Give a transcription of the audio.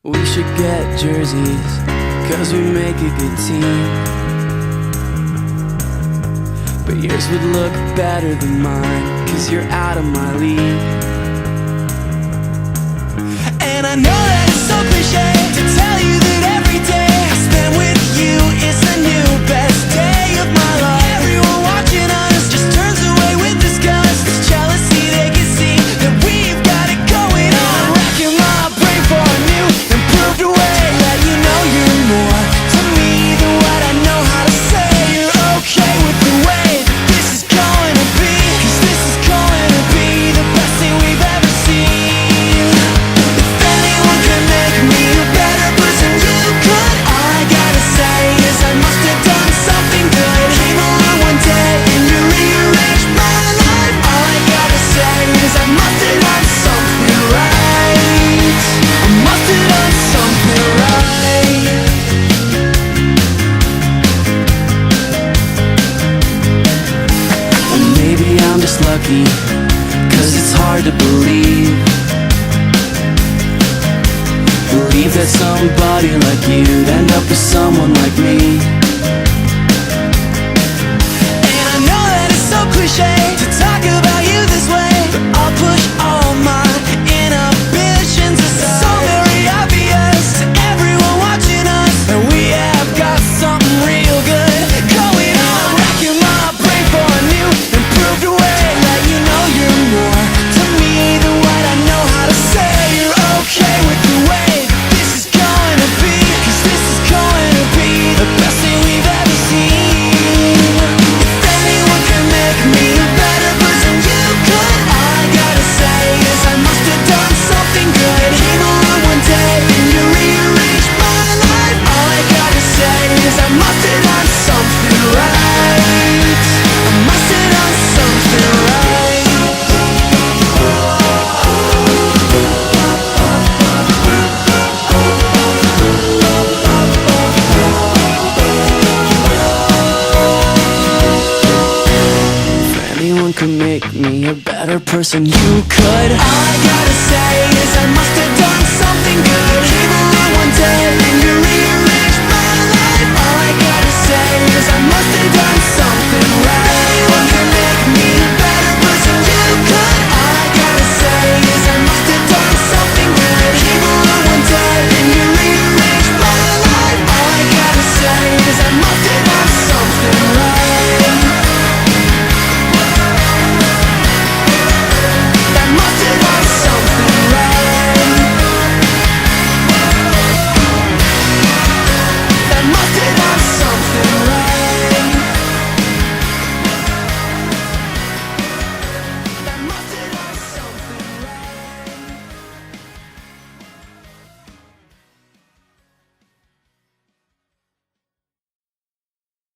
We should get jerseys, 'cause we make a good team. But yours would look better than mine, 'cause you're out of my league. And I know that it's so cliche to tell you that every day I spend with you is the new best day of my life. Everyone watching us just turns away with disgust. It's jealousy, they can see that we've got it going on. I'm racking my brain for a new, improved way. Let you know you're more to me than what I know how to say. You're okay with the way this is going to be, 'cause this is going to be the best thing we've ever seen. If anyone can make me a better person, you could. All I gotta say is I must have done something good. Came along one day and you rearranged my life. All I gotta say is I must have done something right. I must have done something right. Or maybe I'm just lucky, 'cause it's hard to believe that somebody like you'd end up with someone like me. And I know that it's so cliche to talk about you this way, but I'll push all my inhibitions aside. It's so very obvious to everyone watching us that we have got something real good going on. I'm racking my brain for a new, improved way. Let you know you're more to me than what I know how to say. You're okay with the way the best thing we've ever seen. If anyone can make me a better person, you could. All I gotta say is I must have done something good. Came along one day and you rearranged my life. All I gotta say is I must have done something right. I must have done something right. Could make me a better person, you could. All I gotta say is I must have done